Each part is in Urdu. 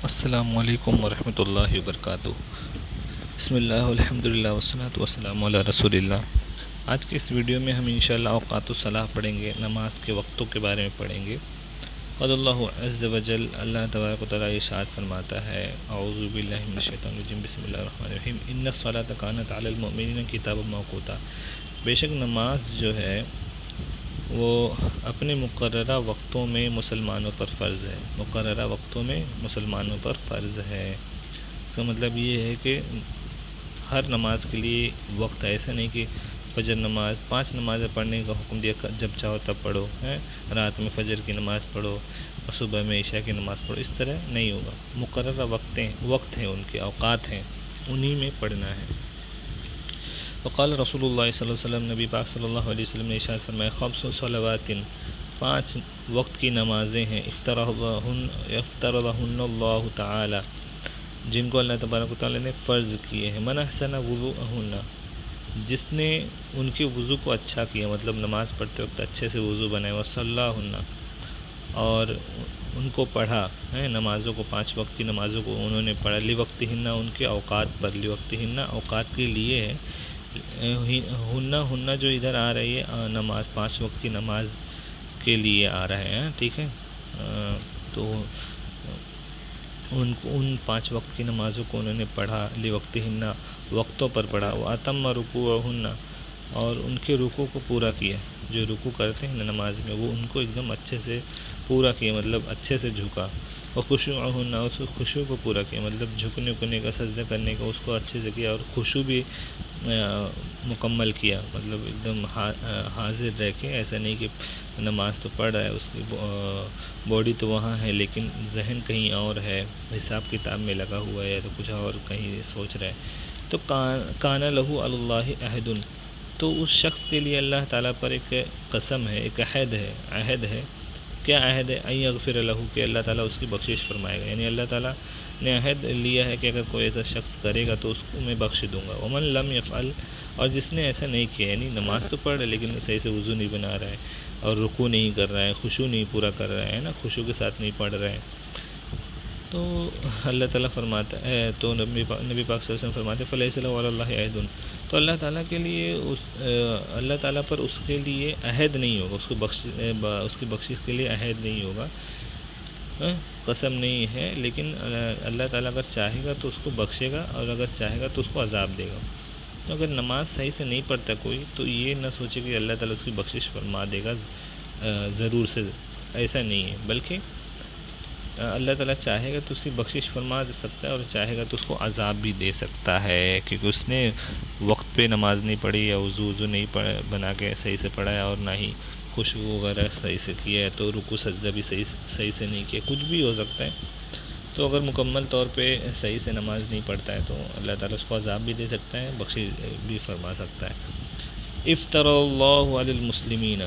السلام علیکم ورحمۃ اللہ وبرکاتہ۔ بسم اللہ الحمد للہ والصلاۃ والسلام علی رسول اللہ۔ آج کے اس ویڈیو میں ہم انشاءاللہ اوقات الصلاح پڑھیں گے، نماز کے وقتوں کے بارے میں پڑھیں گے۔ قال اللہ عز وجل، اللہ تبارک و تعالیٰ ارشاد فرماتا ہے، اعوذ باللہ من الشیطان الرجیم، بسم اللہ الرحمن الرحیم، ان الصلاۃ کانت علی المؤمنین کتابا موقوتا۔ بے شک نماز جو ہے وہ اپنے مقررہ وقتوں میں مسلمانوں پر فرض ہے، مقررہ وقتوں میں مسلمانوں پر فرض ہے۔ اس کا مطلب یہ ہے کہ ہر نماز کے لیے وقت ایسا نہیں کہ فجر نماز 5 نمازیں پڑھنے کا حکم دیا، جب چاہو تب پڑھو، رات میں فجر کی نماز پڑھو اور صبح میں عشاء کی نماز پڑھو، اس طرح نہیں ہوگا۔ مقررہ وقت ہیں، ان کے اوقات ہیں، انہی میں پڑھنا ہے۔ وقال رسول اللہ صلی اللہ علیہ وسلم، نبی پاک صلی اللہ علیہ وسلم نے ارشاد فرمایا، خمس صلوات، 5 وقت کی نمازیں ہیں، افترضہن اللہ تعالی، جن کو اللہ تبارک و تعالی نے فرض کیے ہیں، من احسن وضوءہن، جس نے ان کے وضو کو اچھا کیا، مطلب نماز پڑھتے وقت اچھے سے وضو بنائے، وصلاہن، اور ان کو پڑھا، نمازوں کو 5 وقت کی نمازوں کو انہوں نے پڑھا، لوقتہن، ان کے اوقات پر، لوقتہن اوقات کے لیے ہے، ہنہ جو ادھر آ رہی ہے نماز 5 وقت کی نماز کے لیے آ رہا ہے، ٹھیک ہے۔ تو ان 5 وقت کی نمازوں کو انہوں نے پڑھا، لوقتہن، وقتوں پر پڑھا، واتم رکوعہن، اور ان کے رکوع کو پورا کیا، جو رکوع کرتے ہیں نا نماز میں، وہ ان کو ایک دم اچھے سے پورا کیا، مطلب اچھے سے جھکا، اور خشوعہن، اس خشوع کو پورا کیا، مطلب جھکنے اکنے کا، سجدہ کرنے کا، اس کو اچھے سے کیا، اور خشوع بھی مکمل کیا، مطلب ایک دم حاضر رہ کے، ایسا نہیں کہ نماز تو پڑھ رہا ہے، اس کی باڈی تو وہاں ہے لیکن ذہن کہیں اور ہے، حساب کتاب میں لگا ہوا ہے، تو کچھ اور کہیں سوچ رہا ہے۔ تو کان لہ علی اللہ عہد، تو اس شخص کے لیے اللہ تعالیٰ پر ایک قسم ہے، ایک عہد ہے۔ کیا عہد ہے؟ ان یغفر لہ، کہ اللہ تعالیٰ اس کی بخشش فرمائے گا، یعنی اللہ تعالیٰ نے عہد لیا ہے کہ اگر کوئی ایسا شخص کرے گا تو اس کو میں بخش دوں گا۔ ومن لم یفعل، اور جس نے ایسا نہیں کیا، یعنی نماز تو پڑھ رہا ہے لیکن صحیح سے وضو نہیں بنا رہا ہے، اور رکوع نہیں کر رہا ہے، خشوع نہیں پورا کر رہا ہے نا، خشوع کے ساتھ نہیں پڑھ رہا ہے، تو اللہ تعالیٰ فرماتا ہے، تو نبی پاک صلی اللہ علیہ وسلم فرماتے ہیں، فلیس لہ علی اللہ عہد، تو اللہ تعالیٰ کے لیے اللہ تعالیٰ پر اس کے لیے عہد نہیں ہوگا، اس کی بخشش کے لیے عہد نہیں ہوگا، قسم نہیں ہے، لیکن اللہ تعالیٰ اگر چاہے گا تو اس کو بخشے گا، اور اگر چاہے گا تو اس کو عذاب دے گا۔ تو اگر نماز صحیح سے نہیں پڑھتا کوئی، تو یہ نہ سوچے کہ اللہ تعالیٰ اس کی بخشش فرما دے گا، ضرور سے ایسا نہیں ہے، بلکہ اللہ تعالیٰ چاہے گا تو اس کی بخشش فرما دے سکتا ہے، اور چاہے گا تو اس کو عذاب بھی دے سکتا ہے، کیونکہ اس نے وقت پہ نماز نہیں پڑھی، یا وضو نہیں بنا کے صحیح سے پڑھا ہے، اور نہ ہی خشوع وغیرہ صحیح سے کیا ہے، تو رکوع سجدہ بھی صحیح سے نہیں کیا، کچھ بھی ہو سکتا ہے۔ تو اگر مکمل طور پہ صحیح سے نماز نہیں پڑھتا ہے تو اللہ تعالیٰ اس کو عذاب بھی دے سکتا ہے، بخشش بھی فرما سکتا ہے۔ افترى اللہ علی المسلمین،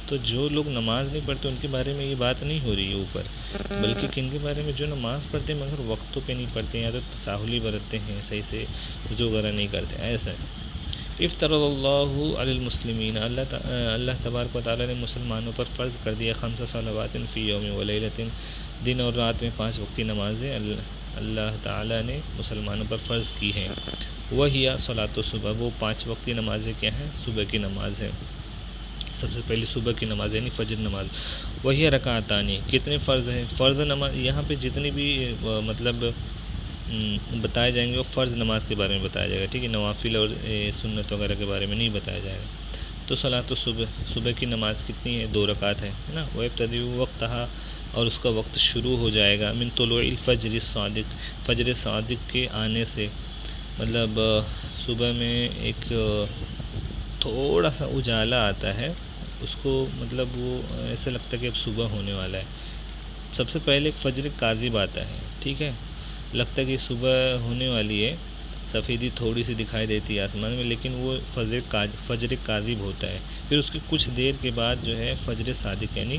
تو جو لوگ نماز نہیں پڑھتے ان کے بارے میں یہ بات نہیں ہو رہی ہے اوپر، بلکہ کن کے بارے میں؟ جو نماز پڑھتے ہیں مگر وقتوں پہ نہیں پڑھتے ہیں، یا تو تساہلی برتتے ہیں، صحیح سے وضو وغیرہ نہیں کرتے، ایسا ہے۔ افترض اللہ علی المسلمین، اللہ تبارک و تعالیٰ نے مسلمانوں پر فرض کر دیا، 5 صلوات فی یوم و لیلۃ، دن اور رات میں 5 وقتی نمازیں اللہ تعالیٰ نے مسلمانوں پر فرض کی ہیں۔ وہی صلاۃ الصبح، وہ 5 وقتی نمازیں کیا ہیں؟ صبح کی نماز ہیں، سب سے پہلی صبح کی نماز یعنی فجر نماز۔ وہی رکعتانی، کتنے فرض ہیں؟ فرض نماز یہاں پہ جتنی بھی مطلب بتائے جائیں گے وہ فرض نماز کے بارے میں بتایا جائے گا، ٹھیک ہے، نوافل اور سنت وغیرہ کے بارے میں نہیں بتایا جائے گا۔ تو صلاۃ الصبح، صبح کی نماز کتنی ہے؟ 2 رکعت ہے نا، وہ ابتدی وقتہا، اور اس کا وقت شروع ہو جائے گا، من طلوع الفجر الصادق، فجر صادق کے آنے سے، مطلب صبح میں ایک تھوڑا سا اجالا آتا ہے، اس کو مطلب وہ ایسا لگتا ہے کہ اب صبح ہونے والا ہے، سب سے پہلے ایک فجر کاذب آتا ہے، ٹھیک ہے، لگتا ہے کہ صبح ہونے والی ہے، سفیدی تھوڑی سی دکھائی دیتی ہے آسمان میں، لیکن وہ فجر کاذب ہوتا ہے، پھر اس کی کچھ دیر کے بعد جو ہے فجر صادق یعنی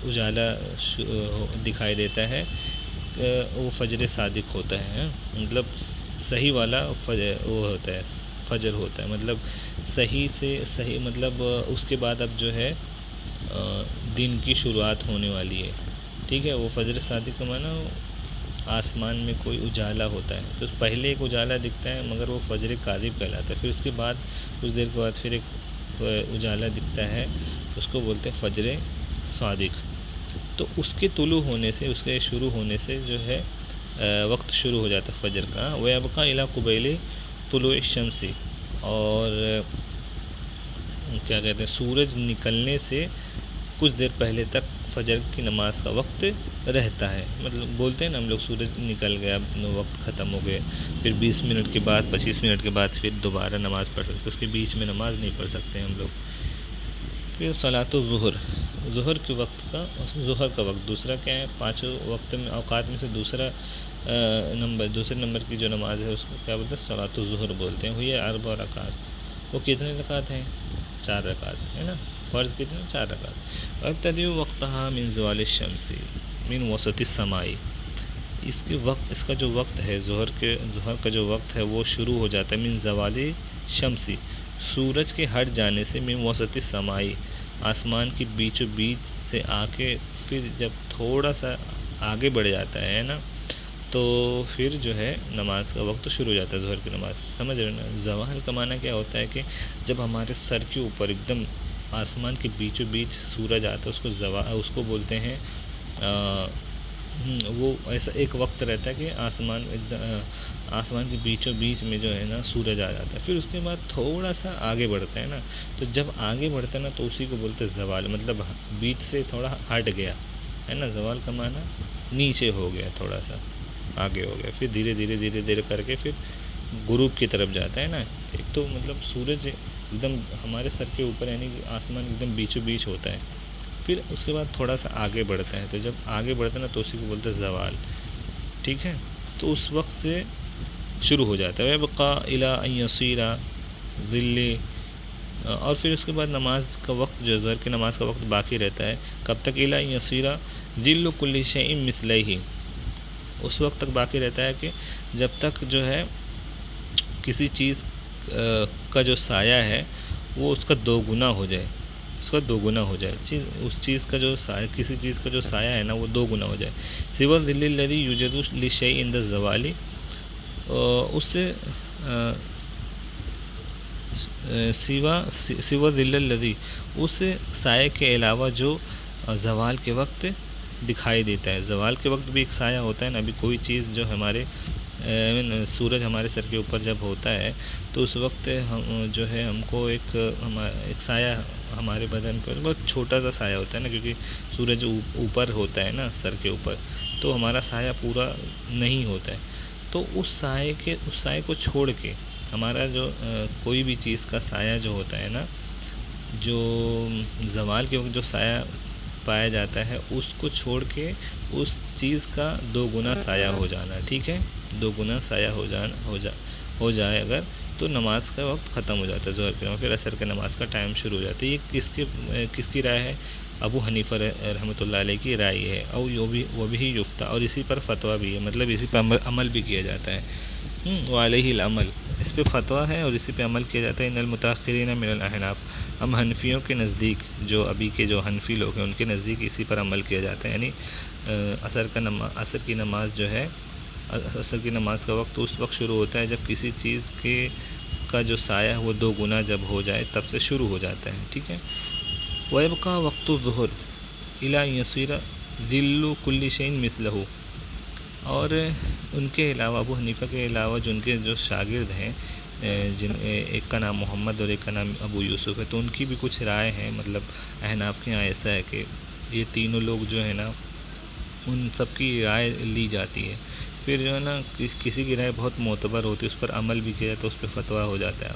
اجالا دکھائی دیتا ہے، وہ فجر صادق ہوتا ہے، مطلب صحیح والا وہ ہوتا ہے، فجر ہوتا ہے، مطلب صحیح سے صحیح، مطلب اس کے بعد اب جو ہے دن کی شروعات ہونے والی ہے، ٹھیک ہے، وہ فجر صادق کا معنی آسمان میں کوئی اجالا ہوتا ہے، تو پہلے ایک اجالا دکھتا ہے مگر وہ فجر کاذب کہلاتا ہے، پھر اس کے بعد کچھ دیر کے بعد پھر ایک اجالا دکھتا ہے، اس کو بولتے ہیں فجر صادق۔ تو اس کے طلوع ہونے سے، اس کے شروع ہونے سے جو ہے وقت شروع ہو جاتا ہے فجر کا۔ وَيَبْقَى إِلَى قُبَيْلِ طُلُوعِ الشَّمْسِ، اور کیا کہتے ہیں، سورج نکلنے سے کچھ دیر پہلے تک فجر کی نماز کا وقت رہتا ہے۔ مطلب بولتے ہیں نا ہم لوگ سورج نکل گیا، وقت ختم ہو گئے، پھر 20 منٹ کے بعد 25 منٹ کے بعد پھر دوبارہ نماز پڑھ سکتے، اس کے بیچ میں نماز نہیں پڑھ سکتے ہم لوگ۔ پھر صلاۃ الظہر، ظہر کے وقت کا، ظہر کا وقت دوسرا کیا ہے، پانچوں وقت میں اوقات میں سے دوسرے نمبر کی جو نماز ہے اس کو کیا بولتے ہیں، صلاۃ الظہر بولتے ہیں۔ ہوئی 4 رکعات، وہ کتنے رکعات ہیں، 4 رکعات ہے نا، فرض کتنے، 4 رکعات۔ ابتدی وقتها من زوال الشمس من وسط السماء، اس کا جو وقت ہے، ظہر کا جو وقت ہے وہ شروع ہو جاتا ہے من زوال شمس، سورج کے ہٹ جانے سے، من وسط السماء، آسمان کی بیچوں بیچ سے آ کے پھر جب تھوڑا سا آگے بڑھ جاتا ہے نا، تو پھر جو ہے نماز کا وقت شروع ہو جاتا ہے، ظہر کی نماز۔ سمجھ رہے نا، زوال کا معنی کیا ہوتا ہے کہ جب ہمارے سر کے اوپر ایک دم آسمان کے بیچوں بیچ سورج آتا ہے، اس کو بولتے ہیں وہ ایسا ایک وقت رہتا ہے کہ آسمان کے بیچوں بیچ میں جو ہے نا سورج آ جاتا ہے، پھر اس کے بعد تھوڑا سا آگے بڑھتا ہے نا، تو جب آگے بڑھتا ہے نا تو اسی کو بولتے ہیں زوال، مطلب بیچ سے تھوڑا ہٹ گیا ہے نا، زوال کا معنی نیچے ہو گیا، تھوڑا سا آگے ہو گیا، پھر دھیرے دھیرے کر کے پھر غروب کی طرف جاتا ہے نا۔ ایک تو مطلب سورج ایک دم ہمارے سر کے اوپر، یعنی کہ آسمان ایک دم بیچوں بیچ ہوتا ہے، پھر اس کے بعد تھوڑا سا آگے بڑھتا ہے، تو جب آگے بڑھتا ہے نا تو اسی کو بولتے ہیں زوال، ٹھیک ہے، تو اس وقت سے شروع ہو جاتا ہے۔ وَيَبْقَى إِلَىٰ أَن يَصِيرَ ظِلِّ، اور پھر اس کے بعد نماز کا وقت جو ظہر کی نماز کا وقت باقی رہتا ہے، کب تک، إِلَىٰ أَن يَصِيرَ ظِلُّ كُلِّ شَيْءٍ مِثْلَيْهِ، اس وقت تک باقی رہتا ہے کہ جب تک جو ہے کسی چیز کا جو سایہ ہے وہ اس کا 2 گنا ہو جائے، اس چیز کا جو سایہ، کسی چیز کا جو سایہ ہے نا وہ 2 گنا ہو جائے۔ سوى الظل الذي يوجد للشيء عند الزوال، اس سے سوى الظل الذي، اس سائے کے علاوہ جو زوال کے وقت دکھائی دیتا ہے، زوال کے وقت بھی ایک سایہ ہوتا ہے نا، ابھی کوئی چیز جو ہمارے سورج ہمارے سر کے اوپر جب ہوتا ہے تو اس وقت ہم جو ہے ہم کو ایک سایہ ہمارے بدن پر، بہت چھوٹا سا سایہ ہوتا ہے نا، کیونکہ سورج اوپر ہوتا ہے نا سر کے اوپر، تو ہمارا سایہ پورا نہیں ہوتا ہے، تو اس سائے کو چھوڑ کے ہمارا جو کوئی بھی چیز کا سایہ جو ہوتا ہے نا، جو زوال کے وقت جو سایہ پایا جاتا ہے اس کو چھوڑ کے اس چیز کا 2 گنا سایہ ہو جانا، ٹھیک ہے، 2 گنا سایہ ہو جائے اگر، تو نماز کا وقت ختم ہو جاتا ہے ظہر کی نماز، پھر عصر کی نماز کا ٹائم شروع ہو جاتا ہے۔ یہ کس کی رائے ہے، ابو حنیفہ رحمۃ اللہ علیہ کی رائے ہے، اور وہ بھی یفتہ، اور اسی پر فتویٰ بھی ہے، مطلب اسی پہ عمل بھی کیا جاتا ہے، وعلیہ العمل، اس پہ فتویٰ ہے اور اسی پہ عمل کیا جاتا ہے۔ ان المتاخرین من الاحناف، ہم حنفیوں کے نزدیک، جو ابھی کے جو حنفی لوگ ہیں ان کے نزدیک اسی پر عمل کیا جاتا ہے، یعنی عصر کی نماز جو ہے، عصر کی نماز کا وقت اس وقت شروع ہوتا ہے جب کسی چیز کا جو سایہ ہے وہ 2 گنا جب ہو جائے تب سے شروع ہو جاتا ہے، ٹھیک ہے۔ وَيَبْقَى وَقْتُ الظُّهْرِ إِلَىٰ أَن يَصِيرَ ظِلُّ كُلِّ شَيْءٍ مِثْلَهُ، اور ان کے علاوہ، ابو حنیفہ کے علاوہ جو ان کے جو شاگرد ہیں، ایک کا نام محمد اور ایک کا نام ابو یوسف ہے، تو ان کی بھی کچھ رائے ہیں، مطلب احناف کے یہاں ایسا ہے کہ یہ تینوں لوگ جو ہے نا ان سب کی رائے لی جاتی ہے، پھر جو ہے نا کسی کی رائے بہت معتبر ہوتی ہے، اس پر عمل بھی کیا جاتا ہے، اس پہ فتویٰ ہو جاتا ہے،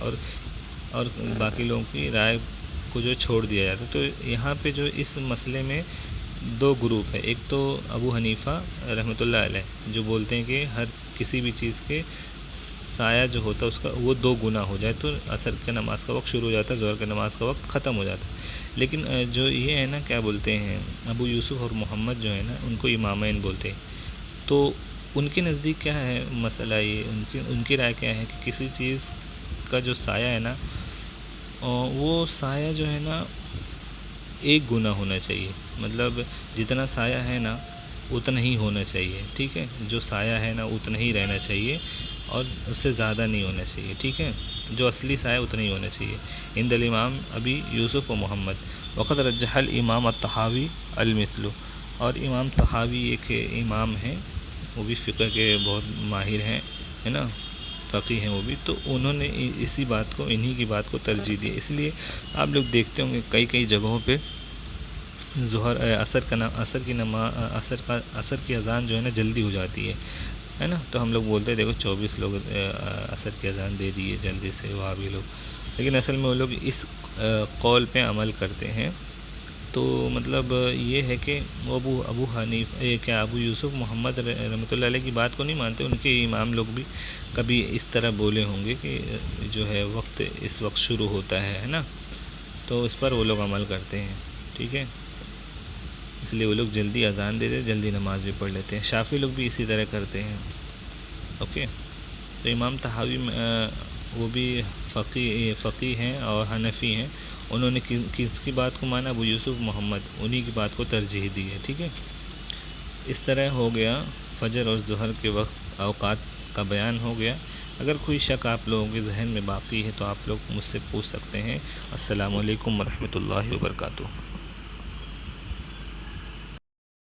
اور باقی لوگوں کی رائے کو جو چھوڑ دیا جاتا ہے۔ تو یہاں پہ جو اس مسئلے میں 2 گروپ ہے، ایک تو ابو حنیفہ رحمۃ اللہ علیہ جو بولتے ہیں کہ ہر کسی بھی چیز کے سایہ جو ہوتا ہے اس کا وہ 2 گنا ہو جائے تو عصر کی نماز کا وقت شروع ہو جاتا ہے، ظہر کی نماز کا وقت ختم ہو جاتا ہے۔ لیکن جو یہ ہے نا کیا بولتے ہیں، ابو یوسف اور محمد جو ہے نا ان کو امامین بولتے ہیں، تو ان کے نزدیک کیا ہے مسئلہ، یہ ان کی رائے کیا ہے کہ کسی چیز کا جو سایہ ہے نا وہ سایہ جو ہے نا 1 گنا ہونا چاہیے، مطلب جتنا سایہ ہے نا اتنا ہی ہونا چاہیے، ٹھیک ہے، جو سایہ ہے نا اتنا ہی رہنا چاہیے اور اس سے زیادہ نہیں ہونا چاہیے، ٹھیک ہے، جو اصلی سایہ اتنا ہی ہونا چاہیے۔ عند الامام ابی یوسف و محمد وقد رجح الامام الطحاوی المثل، اور امام طحاوی ایک امام ہیں، وہ بھی فقہ کے بہت ماہر ہیں، ہے نا، فقیہ ہیں وہ بھی، تو انہوں نے اسی بات کو، انہی کی بات کو ترجیح دی۔ اس لیے آپ لوگ دیکھتے ہوں گے کئی جگہوں پہ عصر کی اذان جو ہے نا جلدی ہو جاتی ہے نا، تو ہم لوگ بولتے ہیں دیکھو 24 لوگ عصر کی اذان دے دیے جلدی سے وہاں بھی لوگ، لیکن اصل میں وہ لوگ اس قول پہ عمل کرتے ہیں۔ تو مطلب یہ ہے کہ وہ ابو یوسف محمد رحمۃ اللہ علیہ کی بات کو نہیں مانتے، ان کے امام لوگ بھی کبھی اس طرح بولے ہوں گے کہ جو ہے وقت اس وقت شروع ہوتا ہے نا، تو اس پر وہ لوگ عمل کرتے ہیں، ٹھیک ہے، اس لیے وہ لوگ جلدی اذان دے دیتے، جلدی نماز بھی پڑھ لیتے ہیں۔ شافعی لوگ بھی اسی طرح کرتے ہیں، اوکے۔ تو امام طحاوی وہ بھی فقیہ ہیں اور حنفی ہیں، انہوں نے کس کی بات کو مانا؟ ابو یوسف محمد، انہی کی بات کو ترجیح دی ہے، ٹھیک ہے۔ اس طرح ہو گیا فجر اور ظہر کے وقت اوقات کا بیان ہو گیا۔ اگر کوئی شک آپ لوگوں کے ذہن میں باقی ہے تو آپ لوگ مجھ سے پوچھ سکتے ہیں۔ السلام علیکم ورحمۃ اللہ وبرکاتہ۔